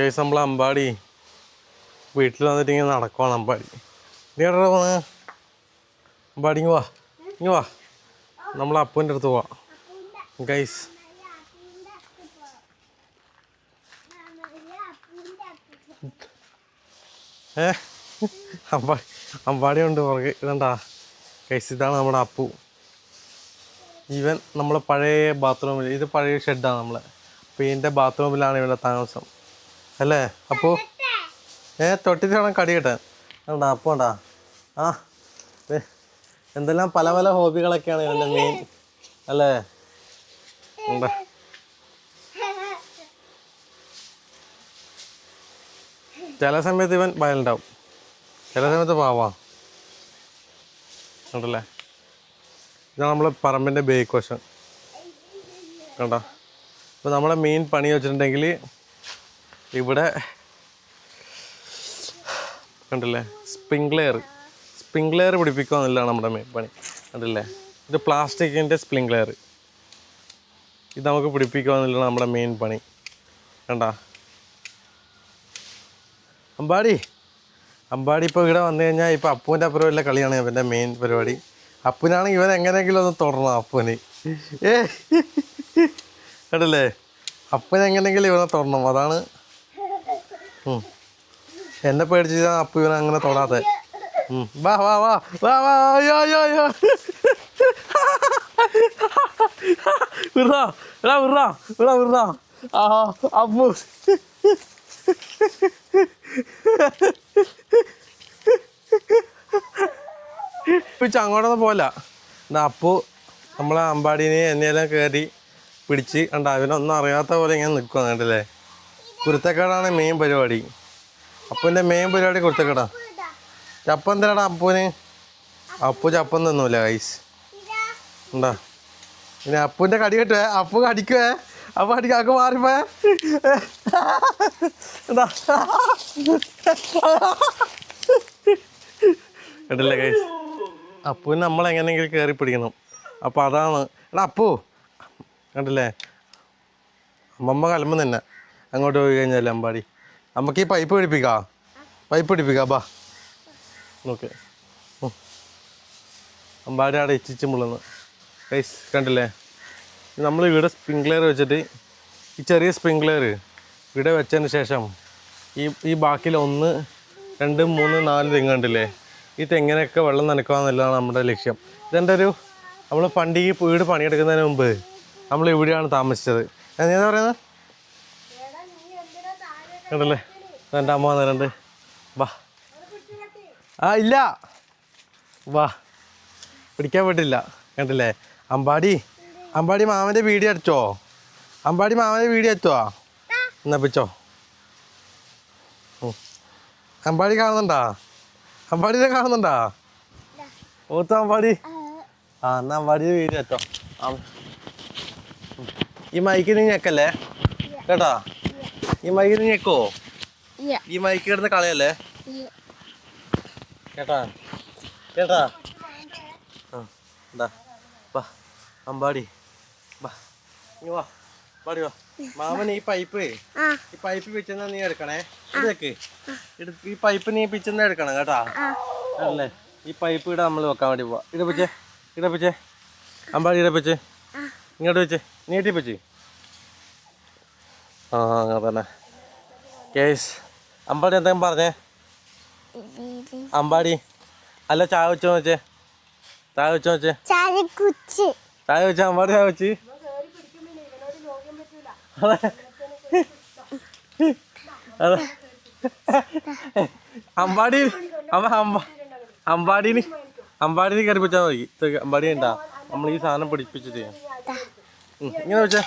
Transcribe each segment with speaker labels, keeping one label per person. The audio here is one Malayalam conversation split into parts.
Speaker 1: കേസ് നമ്മൾ അമ്പാടി വീട്ടിൽ വന്നിട്ട് ഇങ്ങനെ നടക്കുവാണ് അമ്പാടി. ഇങ്ങോട്ടാ പോന്ന് അമ്പാടി? ഇങ്ങ് വാ, ഇങ്ങ് വാ, നമ്മൾ അപ്പൂൻ്റെ അടുത്ത് പോവാം ഗൈസ്. അമ്പാടി ഉണ്ട് പുറകെ. ഇതെന്താ ഗൈസ്, ഇതാണ് നമ്മുടെ അപ്പു. ഇവൻ നമ്മളെ പഴയ ബാത്റൂമിൽ, ഇത് പഴയ ഷെഡാണ് നമ്മളെ. അപ്പോൾ ഇതിൻ്റെ ബാത്റൂമിലാണ് ഇവൻ്റെ താമസം അല്ലേ അപ്പു? തൊട്ടിട്ട് വേണം കടി കിട്ടാൻ. ഉണ്ടാ അപ്പു ഉണ്ടാ? ആ, എന്തെല്ലാം പല പല ഹോബികളൊക്കെയാണ് ഇവൻ്റെ മെയിൻ അല്ലേ? ഉണ്ട്. ചില സമയത്ത് ഇവൻ വയലുണ്ടാവും, ചില സമയത്ത് പാവാ ഉണ്ടല്ലേ. ഇതാണ് നമ്മളെ പറമ്പിൻ്റെ ബേക്ക് വശം കണ്ടോ. ഇപ്പോൾ നമ്മളെ മെയിൻ പണി വെച്ചിട്ടുണ്ടെങ്കിൽ ഇവിടെ കണ്ടില്ലേ സ്പ്രിംഗ്ലെയർ പിടിപ്പിക്കുക എന്നുള്ളതാണ് നമ്മുടെ മെയിൻ പണി. കണ്ടില്ലേ, ഇത് പ്ലാസ്റ്റിക്കിൻ്റെ സ്പ്രിംഗ്ലെയർ, ഇത് നമുക്ക് പിടിപ്പിക്കുക എന്നുള്ളതാണ് നമ്മുടെ മെയിൻ പണി. കണ്ടോ അമ്പാടി ഇപ്പോൾ ഇവിടെ വന്നു കഴിഞ്ഞാൽ ഇപ്പോൾ അപ്പൂൻ്റെ അപ്പുറം വല്ല കളിയാണ് ഇവൻ്റെ മെയിൻ പരിപാടി. അപ്പനാണെങ്കിൽ ഇവൻ എങ്ങനെയെങ്കിലും ഒന്ന് തുടരണം അപ്പന്. കണ്ടില്ലേ, അപ്പനെങ്ങനെയെങ്കിലും ഇവനെ തുടരണം, അതാണ്. എന്നെ പേടിച്ചാൽ അപ്പു ഇവനെ അങ്ങനെ തൊടാതെ. വാ വാ വാ വാ വാ, അയ്യോ അയ്യോ അയ്യോ, വിടാ എടാ, വിടാ വിടാ വിടാ. ആ അപ്പു പിടിച്ച് അങ്ങോട്ടൊന്നും പോല. അപ്പു നമ്മളെ അമ്പാടീനെ എന്നെയെല്ലാം കയറി പിടിച്ച് കണ്ട അവനൊന്നും അറിയാത്ത പോലെ ഇങ്ങനെ നിൽക്കുക. കണ്ടില്ലേ, കുരുത്തക്കേടാണ് മെയിൻ പരിപാടി. അപ്പൂൻ്റെ മെയിൻ പരിപാടി കുരുത്തക്കേടാ. ചപ്പം എന്തിനാടാ അപ്പൂന്? അപ്പു ചപ്പം തിന്നൂല ഗൈസ്. ഉണ്ടാ പിന്നെ അപ്പൂൻ്റെ കടി കിട്ടുവേ, അപ്പു കടിക്കുവേ, അപ്പൊ അടിക്കാക്ക് മാറിപ്പോയേ. എന്താ കണ്ടില്ലേ ഗൈസ്, അപ്പൂന് നമ്മളെങ്ങനെയെങ്കിലും കയറി പിടിക്കണം. അപ്പോൾ അതാണ്. എടാ അപ്പു കണ്ടില്ലേ, അമ്മമ്മ കലമ്പ് തന്നെ അങ്ങോട്ട് പോയി കഴിഞ്ഞാൽ അമ്പാടി. നമുക്ക് ഈ പൈപ്പ് പിടിപ്പിക്കാം ബാ. ഓക്കെ, അമ്പാടി അവിടെ ഇച്ചിച്ച് മുള്ളുന്നു ഗൈസ്. കണ്ടില്ലേ, നമ്മൾ ഇവിടെ സ്പ്രിംഗ്ലെയർ വെച്ചിട്ട്, ഈ ചെറിയ സ്പ്രിംഗ്ലെയർ ഇവിടെ വെച്ചതിന് ശേഷം ഈ ബാക്കിയിൽ 1, 2, 3, 4 തെങ്ങ് കണ്ടില്ലേ, ഈ തെങ്ങിനൊക്കെ വെള്ളം നനക്കുക എന്നുള്ളതാണ് നമ്മുടെ ലക്ഷ്യം. ഇതെൻ്റെ നമ്മൾ പണ്ട് ഈ വീട് പണിയെടുക്കുന്നതിന് മുമ്പ് നമ്മൾ ഇവിടെയാണ് താമസിച്ചത്. എന്താ പറയുന്നത് കണ്ടല്ലേ, എൻ്റെ അമ്മ വന്നിട്ടുണ്ട്. വാ, ആ ഇല്ല വാ, പിടിക്കാൻ പറ്റില്ല. കണ്ടില്ലേ, അമ്പാടി മാമൻ്റെ വീഡിയോ അടിച്ചോ? അമ്പാടി മാമൻ്റെ വീഡിയോ എത്തുവാ എന്നാ പിച്ചോ. അമ്പാടി കാണുന്നുണ്ടാ? അമ്പാടിനെ കാണുന്നുണ്ടാ? ഓത്ത അമ്പാടി. ആ എന്നാ അമ്പാടിയുടെ വീഡിയോ എത്തോ. ഈ മൈക്കിന് ഞെക്കല്ലേ കേട്ടാ, ഈ മൈക്കിന് ഞെക്കോ? ഈ മൈക്ക് കിടന്ന് കളയല്ലേ കേട്ടാ കേട്ടാ. എന്താ വാ അമ്പാടി വാ, ഇങ്ങ് വാ പാടി വാ. മാമൻ ഈ പൈപ്പ് പിച്ചെന്നാ നീ എടുക്കണേ. ഇതൊക്കെ ഈ പൈപ്പ് നീ പിച്ചെന്നാ എടുക്കണം കേട്ടാ അല്ലേ. ഈ പൈപ്പ് ഇവിടെ നമ്മൾ വെക്കാൻ വേണ്ടി പോവാ. ഇടപ്പിച്ചേ അമ്പാടി, ഇടപ്പിച്ചേ, ഇങ്ങോട്ട് വെച്ചേ, നീട്ടി വെച്ച്. ആ അങ്ങനെ തന്നെ കേസ്. അമ്പാടി എന്തെങ്കിലും പറഞ്ഞേ? അമ്പാടി അല്ല, ചായ വെച്ചോ വെച്ചേ, ചായ വെച്ചോ വെച്ചേ, ചായ വെച്ച അമ്പാടി ചായ വെച്ച്. അതെ അമ്പാടിന് കയറി വെച്ചാൽ മതി. അമ്പാടി ഉണ്ടാ, നമ്മൾ ഈ സാധനം പിടിപ്പിച്ചിട്ട് ഇങ്ങനെ വെച്ചേ,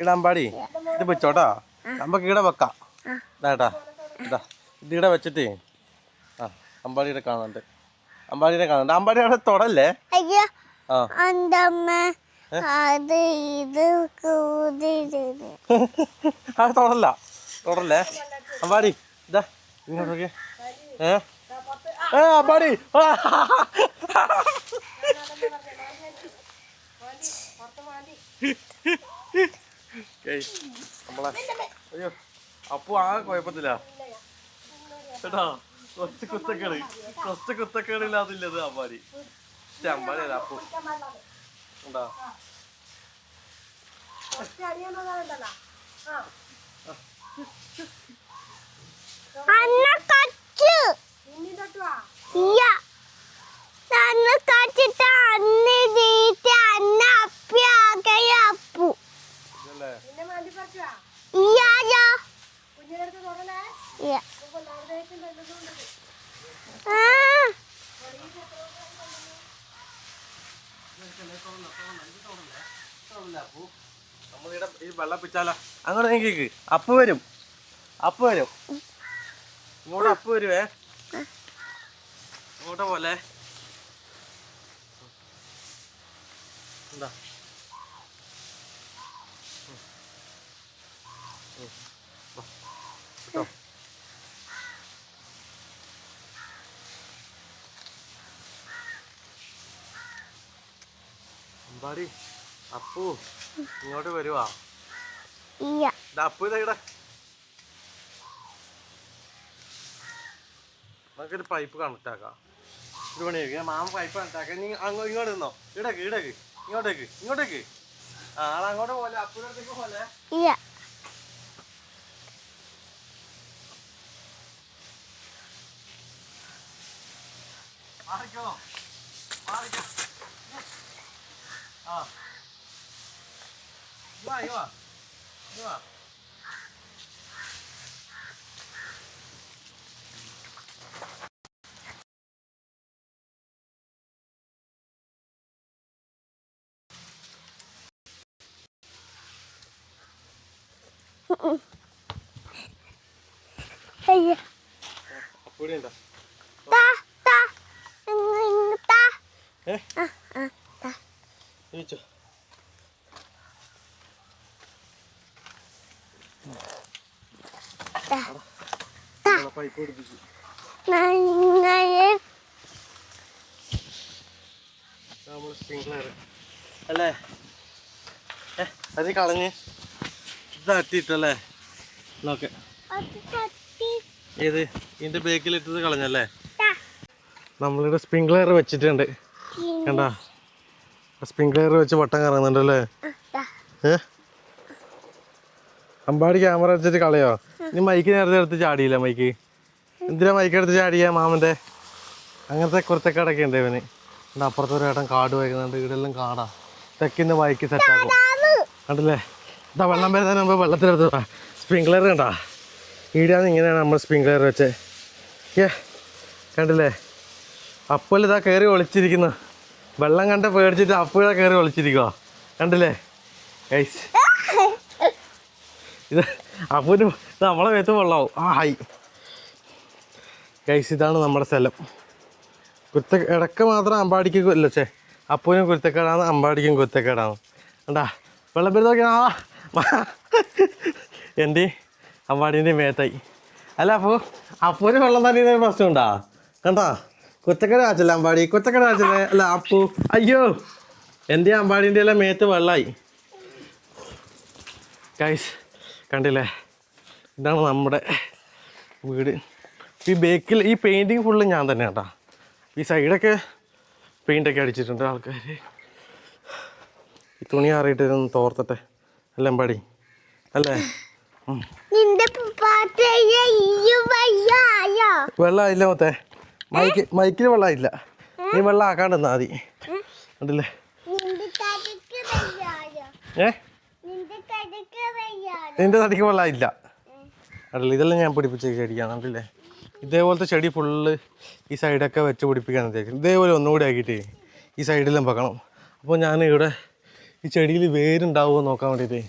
Speaker 1: ഇടാ അമ്പാടി. ഇത് വെച്ചോട്ടാ, നമുക്ക് ഇവിടെ വെക്കാം. ഇതാട്ടാ, ഇതിവിടെ വെച്ചിട്ട് ആ അമ്പാടിയുടെ കാണുന്നുണ്ട്. അമ്പാടി അവിടെ തൊടല്ലേ. തൊടല്ലേ അമ്പാടി. ഇതാ ഇങ്ങോട്ടൊക്കെ അമ്പാടി. നമ്മളെ അയ്യോ അപ്പു ആ കുഴപ്പത്തില്ല കേട്ടോ. കുറച്ച് കുത്തക്കേടില്ലാതില്ലത് അമ്പാടി. അമ്പാടിയല്ല അപ്പു ഉണ്ടോ. നമ്മളിവിടെ ഈ വെള്ളം പിച്ചാലോ അങ്ങോട്ട് നീക്കിക്ക്. അപ്പ് വരും ഇങ്ങോട്ട് അപ്പ് വരുവേ. ഇങ്ങോട്ട് പോലെ എന്താ കേട്ടോ. അമ്പാടി അപ്പു ഇങ്ങോട്ട് വരുവാ. അപ്പു ഇതാ നമുക്കൊരു പൈപ്പ് കണക്ട് ആക്കാം. ഒരു പണിയാ മാമ പൈപ്പ് കണക്ട് ആക്കാം. നീ ഇങ്ങോട്ട് നിന്നോ. ഇങ്ങോട്ടേക്ക് ആളങ്ങോട്ട് പോലെ അപ്പുവിന്റെ അടുത്തേക്ക് പോലെ. മാറിക്കോ ആ വാ അപ്പൂടിയുണ്ടോ. ചോദിച്ചോ. പൈപ്പ് പിടിപ്പിച്ചു. നമ്മൾ സ്പ്രിംഗ്ലർ അല്ലേ അത് കളഞ്ഞ് ഇതാട്ടിട്ടല്ലേ. നോക്കെ ഏത് ഇതിന്റെ ബേക്കിലിട്ടത് കളഞ്ഞല്ലേ. നമ്മളിവിടെ സ്പ്രിംഗ്ലർ വെച്ചിട്ടുണ്ട് കണ്ടാ. സ്പ്രിംഗ്ലർ വെച്ച് വട്ടം കറങ്ങുന്നുണ്ടല്ലേ. അമ്പാടി ക്യാമറ വെച്ചിട്ട് കളയോ. ഇനി മൈക്ക് നേരത്തെ എടുത്ത് ചാടിയില്ല. മൈക്ക് എന്തിനാ മൈക്ക് എടുത്ത് ചാടിയ മാമന്റെ. അങ്ങനത്തെ കുർത്തക്കാടൊക്കെ ഉണ്ട് ഇവന്. എൻ്റെ അപ്പുറത്തൊരു ഏട്ടൻ കാട് വയ്ക്കുന്നുണ്ട്. ഇവിടെല്ലാം കാടാ. തെക്കിന്ന് മൈക്ക് സെറ്റാക്കും കണ്ടില്ലേ. എന്താ വെള്ളം വരുന്നതിന് മുമ്പ് വെള്ളത്തിലെടുത്ത് സ്പ്രിംഗ്ലർ കണ്ടാ. ഈടാന്ന് ഇങ്ങനെയാണ് നമ്മൾ സ്പ്രിംഗ്ലർ വെച്ചേ. കണ്ടില്ലേ. അപ്പോൾ ഇതാ കയറി ഒളിച്ചിരിക്കുന്നു. വെള്ളം കണ്ട പേടിച്ചിട്ട് അപ്പോഴാ കയറി ഒളിച്ചിരിക്കുക കണ്ടില്ലേ ഗൈസ്. ഇത് അപ്പൂന് നമ്മളെ മേത്ത് വെള്ളമാവും. ഹായ് ഗൈസ്, ഇതാണ് നമ്മുടെ സ്ഥലം. ഇടക്ക് മാത്രം അമ്പാടിക്ക് ഇല്ലച്ചേ അപ്പൂനും കുരുത്തക്കേടാണ്, അമ്പാടിക്കും കുരുത്തക്കേടാണ്. കണ്ടാ വെള്ളം പെരുത്ത് നോക്കിയാ എൻ്റെ അമ്പാടീൻ്റെ മേത്തായി. അല്ല അപ്പൂന് വെള്ളം തന്നെ പ്രശ്നമുണ്ടാ. കണ്ടാ കുത്തക്കട കാച്ചല്ലേ അമ്പാടി. കുത്തക്കട കാച്ചല്ലേ അല്ല അപ്പു. അയ്യോ എൻ്റെ അമ്പാടീൻ്റെ എല്ലാം മേത്ത് വെള്ളമായി ഗൈസ്. കണ്ടില്ലേ ഇതാണ് നമ്മുടെ വീട്. ഈ ബേക്കിൽ ഈ പെയിൻറ്റിങ് ഫുള്ള് ഞാൻ തന്നെ കേട്ടോ. ഈ സൈഡൊക്കെ പെയിൻ്റൊക്കെ അടിച്ചിട്ടുണ്ട് ആൾക്കാർ. ഈ തുണി ആറിയിട്ട് ഇതൊന്ന് തോർത്തട്ടെ അല്ല അമ്പാടി അല്ലേ. വെള്ളമായില്ല മൊത്തേ. മൈക്കിൽ വെള്ളമായില്ല. നീ വെള്ളം ആക്കാണ്ട് നിന്നാ മതി കണ്ടില്ലേ. നിന്റെ തടിക്ക് വെള്ളമായില്ല കണ്ടില്ല. ഇതെല്ലാം ഞാൻ പിടിപ്പിച്ച് ചെടിക്കാൻ കണ്ടില്ലേ. ഇതേപോലത്തെ ചെടി ഫുള്ള് ഈ സൈഡൊക്കെ വെച്ച് പിടിപ്പിക്കാൻ വിചാരിക്കും. ഇതേപോലെ ഒന്നുകൂടി ആക്കിയിട്ട് ഈ സൈഡിലും വെക്കണം. അപ്പോൾ ഞാൻ ഇവിടെ ഈ ചെടിയിൽ വേരുണ്ടാവുമോ നോക്കാൻ വേണ്ടിയിട്ട്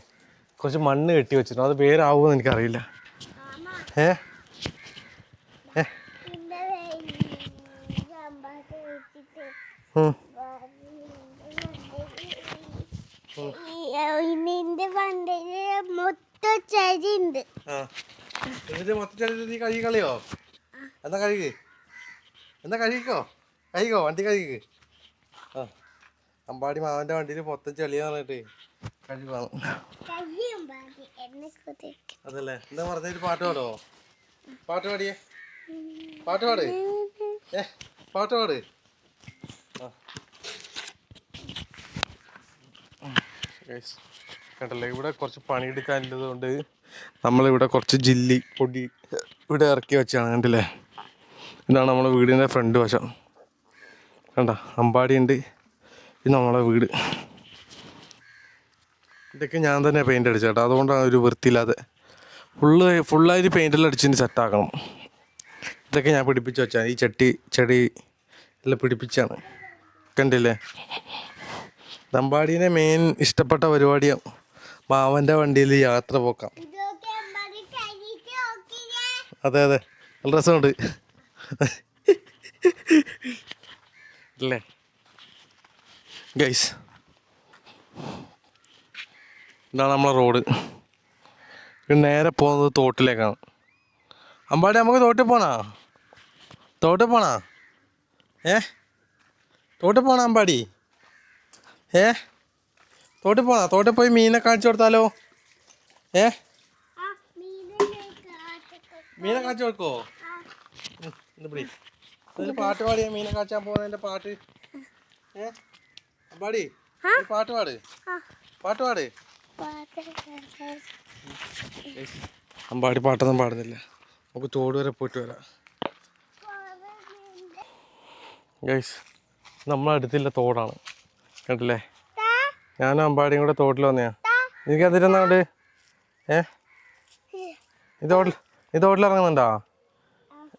Speaker 1: കുറച്ച് മണ്ണ് കെട്ടി വെച്ചിട്ടുണ്ട്. അത് വേരാവുമോ എന്ന് എനിക്കറിയില്ല. കളിയോ എന്നാ കഴിക്കോ വണ്ടി കഴിക്ക്. അമ്പാടി മാവൻ്റെ വണ്ടിയിൽ മൊത്തം ചെളിയാന്ന് പറഞ്ഞിട്ട് കഴിവാണ്. അതല്ലേ എന്താ പറഞ്ഞൊരു പാട്ട് പാടോ? പാട്ട് പാടിയേ, പാട്ട് പാട്. പാട്ട് പാട്. കേട്ടല്ലേ, ഇവിടെ കുറച്ച് പണിയെടുക്കാനുള്ളത് കൊണ്ട് നമ്മളിവിടെ കുറച്ച് ജില്ലി പൊടി ഇവിടെ ഇറക്കി വെച്ചാണ്. കണ്ടില്ലേ, ഇതാണ് നമ്മളെ വീടിൻ്റെ ഫ്രണ്ട് വശം. കണ്ട, അമ്പാടി ഉണ്ട്, ഇത് നമ്മളെ വീട്. ഇതൊക്കെ ഞാൻ തന്നെ പെയിൻ്റ് അടിച്ചേട്ടാ, അതുകൊണ്ടാണ് ഒരു വൃത്തിയില്ലാതെ. ഫുള്ളായിട്ട് പെയിൻ്റെല്ലാം അടിച്ചിട്ട് സെറ്റാക്കണം. ഇതൊക്കെ ഞാൻ പിടിപ്പിച്ച് വെച്ചാൽ ഈ ചെടി എല്ലാം പിടിപ്പിച്ചാണ്. കണ്ടില്ലേ, അമ്പാടീനെ മെയിൻ ഇഷ്ടപ്പെട്ട പരിപാടിയാണ് മാമൻ്റെ വണ്ടിയിൽ യാത്ര പോക്കാം. അതെ അതെ, നല്ല രസമുണ്ട് അല്ലേ ഗൈസ്. ഇതാണ് നമ്മളെ റോഡ്. നേരെ പോകുന്നത് തോട്ടിലേക്കാണ്. അമ്പാടി നമുക്ക് തോട്ടിൽ പോണാ? തോട്ടിൽ പോണാ? തോട്ടിൽ പോണ അമ്പാടി? തോട്ടിൽ പോണാ? തോട്ടിൽ പോയി മീനെ കാണിച്ചു കൊടുത്താലോ? മീനെ കാണിച്ചു കൊടുക്കോ? പിടി, അതിന് പാട്ട് പാടിയ മീനെ കാണിച്ചാൻ പോകുന്നതിന്റെ പാട്ട്. അമ്പാടി പാട്ട് പാട്, പാട്ട് പാട്. അമ്പാടി പാട്ടൊന്നും പാടുന്നില്ല. നമുക്ക് തോട് വരെ പോയിട്ട് വരാം ഗൈസ്. നമ്മളടുത്തില്ല തോടാണ്, കേട്ടില്ലേ. ഞാനും അമ്പാടിയും കൂടെ തോട്ടിൽ വന്നെയാ. എനിക്ക് അതിരുന്നോണ്ട് നീ തോട്ടിലിറങ്ങുന്നുണ്ടോ?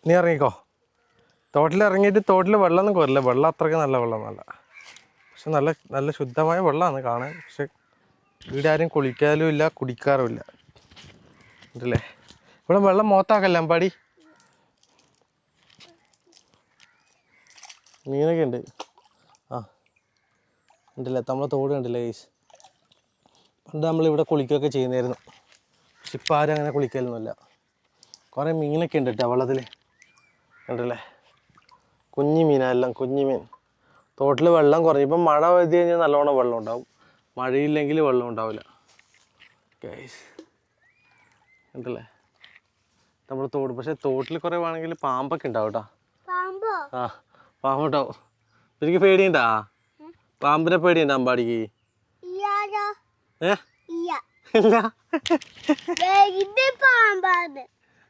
Speaker 1: നീ ഇറങ്ങിക്കോ. തോട്ടിലിറങ്ങിയിട്ട് തോട്ടിൽ വെള്ളമൊന്നും കോരില്ല. വെള്ളം അത്രയ്ക്ക് നല്ല വെള്ളമൊന്നുമല്ല, പക്ഷെ നല്ല ശുദ്ധമായ വെള്ളമാണ് കാണാൻ. പക്ഷെ ഇവിടെ ആരും കുളിക്കാലും ഇല്ല, കുടിക്കാറും ഇല്ല, ഉണ്ടല്ലേ. ഇവിടെ വെള്ളം മോത്താക്കല്ലേ അമ്പാടി? മീനൊക്കെ ഉണ്ട്. ഉണ്ടല്ലേ, നമ്മളെ തോട് കണ്ടില്ലേ ഗൈസ്. പണ്ട് നമ്മളിവിടെ കുളിക്കുകയൊക്കെ ചെയ്യുന്നതായിരുന്നു, പക്ഷെ ഇപ്പം ആരും അങ്ങനെ കുളിക്കലൊന്നുമില്ല. കുറേ മീനൊക്കെ ഉണ്ട് കേട്ടോ വെള്ളത്തിൽ, കണ്ടല്ലേ. കുഞ്ഞു മീനെല്ലാം, കുഞ്ഞു മീൻ. തോട്ടിൽ വെള്ളം കുറഞ്ഞു. ഇപ്പം മഴ പെയ്ത് കഴിഞ്ഞാൽ നല്ലോണം വെള്ളം ഉണ്ടാവും, മഴയില്ലെങ്കിൽ വെള്ളം ഉണ്ടാവില്ല ഗൈസ്, കണ്ടല്ലേ നമ്മൾ തോട്. പക്ഷെ തോട്ടിൽ കുറേ വേണമെങ്കിൽ പാമ്പൊക്കെ ഉണ്ടാവും കേട്ടോ. പാമ്പുണ്ടാവും. എനിക്ക് പേടിയുണ്ടാ? പാമ്പിനെ പേടിയുണ്ടാ അമ്പാടിക്ക്? ഇല്ല.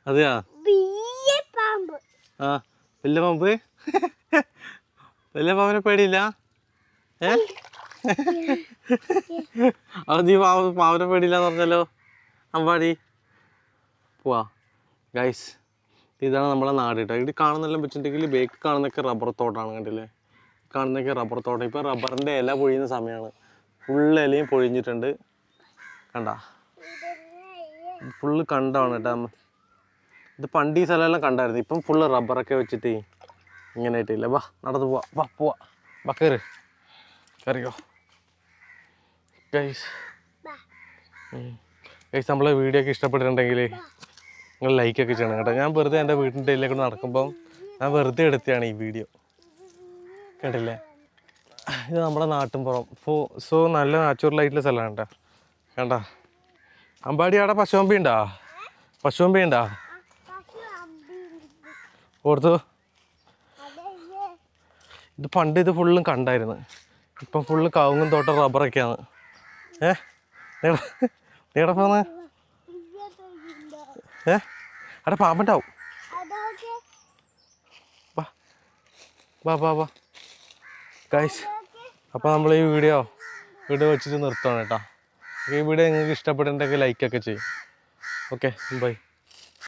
Speaker 1: അതെയാ? വലിയ പാമ്പ്? വലിയ പാമ്പിനെ പേടിയില്ല? അത് നീ പാമ്പിനെ പേടിയില്ലാന്ന് പറഞ്ഞല്ലോ അമ്പാടി. പോവാ ഗൈസ്, ഇതാണ് നമ്മളെ നാട് കേട്ടോ. ഇത് കാണുന്നെല്ലാം വെച്ചിട്ടുണ്ടെങ്കിൽ ബേക്ക് കാണുന്നൊക്കെ റബ്ബർ തോട്ടാണ്, കണ്ടില്ലേ. കാണുന്നൊക്കെ റബ്ബർ തോട്ടം. ഇപ്പം റബ്ബറിൻ്റെ ഇല പൊഴിയുന്ന സമയമാണ്. ഫുള്ള് ഇലയും പൊഴിഞ്ഞിട്ടുണ്ട്, കണ്ട. ഫുള്ള് കണ്ടാണ് കേട്ടോ. ഇത് പണ്ട് ഈ സ്ഥലമെല്ലാം കണ്ടായിരുന്നു. ഇപ്പം ഫുള്ള് റബ്ബറൊക്കെ വെച്ചിട്ട് ഇങ്ങനെ ആയിട്ടില്ല. വാ നടന്ന് വാ കയറി കയറിയോ ഗൈസ്. ഗൈസ്, നമ്മളെ വീഡിയോ ഒക്കെ ഇഷ്ടപ്പെട്ടിട്ടുണ്ടെങ്കിൽ നിങ്ങൾ ലൈക്കൊക്കെ ചെയ്യണം കേട്ടോ. ഞാൻ വെറുതെ എൻ്റെ വീടിൻ്റെ ഇതിലേക്ക് നടക്കുമ്പം ഞാൻ വെറുതെ എടുത്തതാണ് ഈ വീഡിയോ, കേട്ടില്ലേ. ഇത് നമ്മുടെ നാട്ടിൻപുറം. സോ നല്ല നാച്ചുറലായിട്ടുള്ള സ്ഥലമാണ് കേട്ടോ. കണ്ട അമ്പാടി, അവിടെ പശുവമ്പി ഉണ്ടോ? ഓർത്തു. ഇത് പണ്ട് ഇത് ഫുള്ളും കണ്ടായിരുന്നു. ഇപ്പം ഫുള്ള് കവുങ്ങും തോട്ടം റബ്ബറൊക്കെയാണ്. നീടെ പോന്ന് അവിടെ പാമ്പുണ്ടാവും. വാ ഗൈസ്. അപ്പോൾ നമ്മൾ ഈ വീഡിയോ വെച്ചിട്ട് നിർത്തുകയാണ് കേട്ടോ. ഈ വീഡിയോ നിങ്ങൾക്ക് ഇഷ്ടപ്പെട്ടിട്ടുണ്ടെങ്കിൽ ലൈക്കൊക്കെ ചെയ്യും. Okay, by.